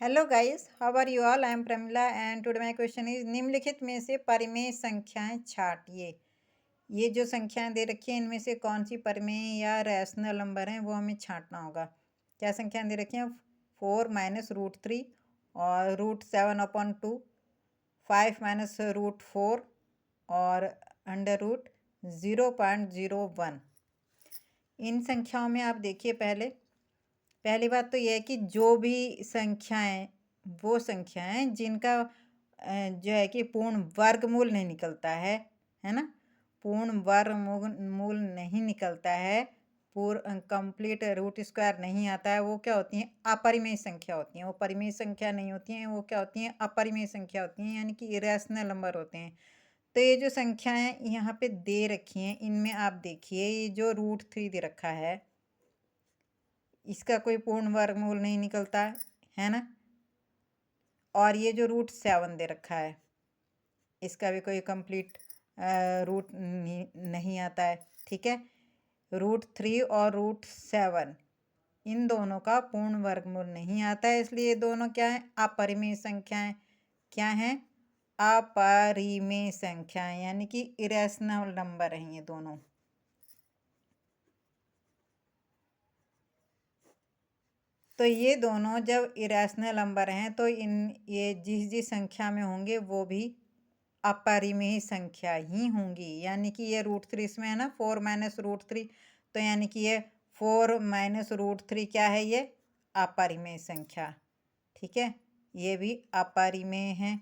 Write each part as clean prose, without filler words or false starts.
Hello guys, how are you all? I am Pramila and today my question is निम्नलिखित में से परिमेय संख्याएं छांटिए। ये जो संख्याएं दे रखी हैं इनमें से कौन सी परिमेय या रैशनल नंबर हैं वो हमें छांटना होगा। क्या संख्याएं दे रखी हैं? 4 - √3 और √7/2, 5 - √4 और √0.01। इन संख्याओं में आप देखिए, पहली बात तो यह है कि जो भी संख्याएं वो संख्याएं जिनका जो है कि पूर्ण वर्गमूल नहीं निकलता है ना। पूर्ण वर्गमूल नहीं निकलता है, पूर्ण कंप्लीट रूट स्क्वायर नहीं आता है, वो क्या होती हैं? अपरिमेय संख्या होती हैं। वो परिमेय संख्या नहीं होती हैं, वो क्या होती हैं? अपरिमेय संख्या होती हैं, यानी कि इरेशनल नंबर होते हैं। तो ये जो संख्याएं यहाँ पे दे रखी हैं इनमें आप देखिए, ये जो √3 दे रखा है इसका कोई पूर्ण वर्गमूल नहीं निकलता है ना। और ये जो √7 दे रखा है इसका भी कोई कंप्लीट रूट नहीं आता है, ठीक है। √3 और √7 इन दोनों का पूर्ण वर्गमूल नहीं आता है, इसलिए दोनों क्या है? अपरिमेय संख्याएं। क्या हैं? अपरिमेय संख्याएं, यानी कि इरेशनल नंबर हैं ये दोनों। तो ये दोनों जब इरेशनल नंबर हैं तो ये जिस संख्या में होंगे वो भी अपरिमेय संख्या ही होंगी। यानी कि ये √3 इसमें है ना, 4 - √3, तो यानी कि ये 4 - √3 क्या है? ये अपरिमेय संख्या, ठीक है। ये भी अपरिमेय है।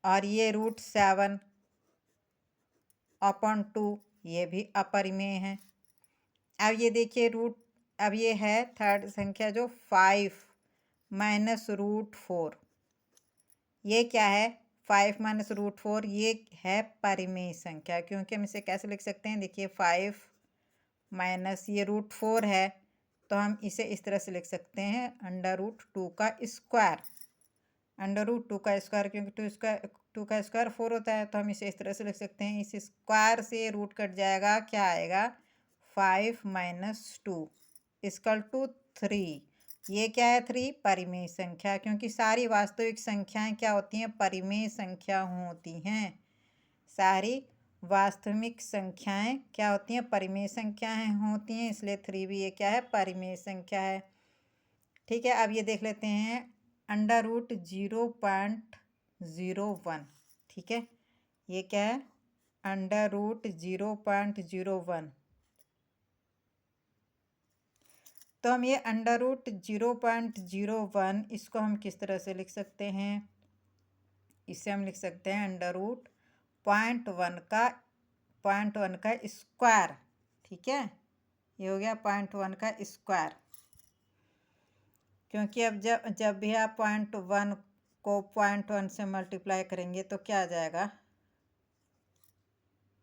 और ये √7/2 ये भी अपरिमेय है। अब ये देखिए अब ये है थर्ड संख्या जो 5 - √4, ये क्या है? 5 - √4 ये है परिमेय संख्या, क्योंकि हम इसे कैसे लिख सकते हैं? देखिए 5 माइनस ये √4 है तो हम इसे इस तरह से लिख सकते हैं √2 का स्क्वायर। √2 का स्क्वायर, क्योंकि 2 का स्क्वायर 4 होता है, तो हम इसे इस तरह से लिख सकते हैं। इस स्क्वायर से रूट कट जाएगा, क्या आएगा? 5 - 2 = 3। ये क्या है? 3 परिमेय संख्या, क्योंकि सारी वास्तविक संख्याएं क्या होती हैं? परिमेय संख्या होती हैं। सारी वास्तविक संख्याएं क्या होती हैं? परिमेय संख्याएं होती हैं, इसलिए 3 भी ये क्या है? परिमेय संख्या है, ठीक है। अब ये देख लेते हैं √0.01, ठीक है। ये क्या है? √0.01। तो हम ये √0.01 इसको हम किस तरह से लिख सकते हैं? इसे हम लिख सकते हैं √0.1 का स्क्वायर, ठीक है। ये हो गया 0.1 का स्क्वायर, क्योंकि अब जब भी आप 0.1 को 0.1 से मल्टीप्लाई करेंगे तो क्या आ जाएगा?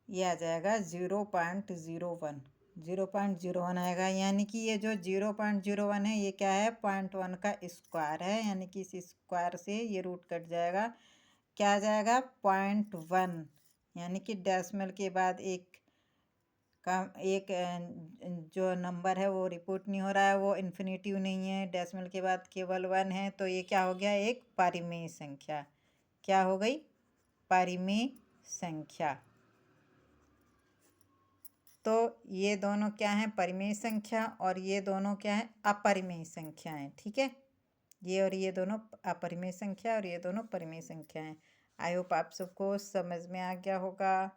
ये आ जाएगा 0.01, 0.01 आएगा। यानी कि ये जो 0.01 है ये क्या है? 0.1 का स्क्वायर है, यानी कि इस स्क्वायर से ये रूट कट जाएगा। क्या आ जाएगा? 0.1, यानी कि डेसिमल के बाद एक जो नंबर है वो रिपोर्ट नहीं हो रहा है, वो इन्फिनेटिव नहीं है, डेसिमल के बाद केवल 1 है, तो ये क्या हो गया? एक परिमेय संख्या। क्या हो गई? परिमेय संख्या। तो ये दोनों क्या हैं? परिमेय संख्या, और ये दोनों क्या हैं? अपरिमेय संख्या हैं, ठीक है। ये और ये दोनों अपरिमेय संख्या और ये दोनों परिमेय संख्या हैं। आई होप आप सबको समझ में आ गया होगा।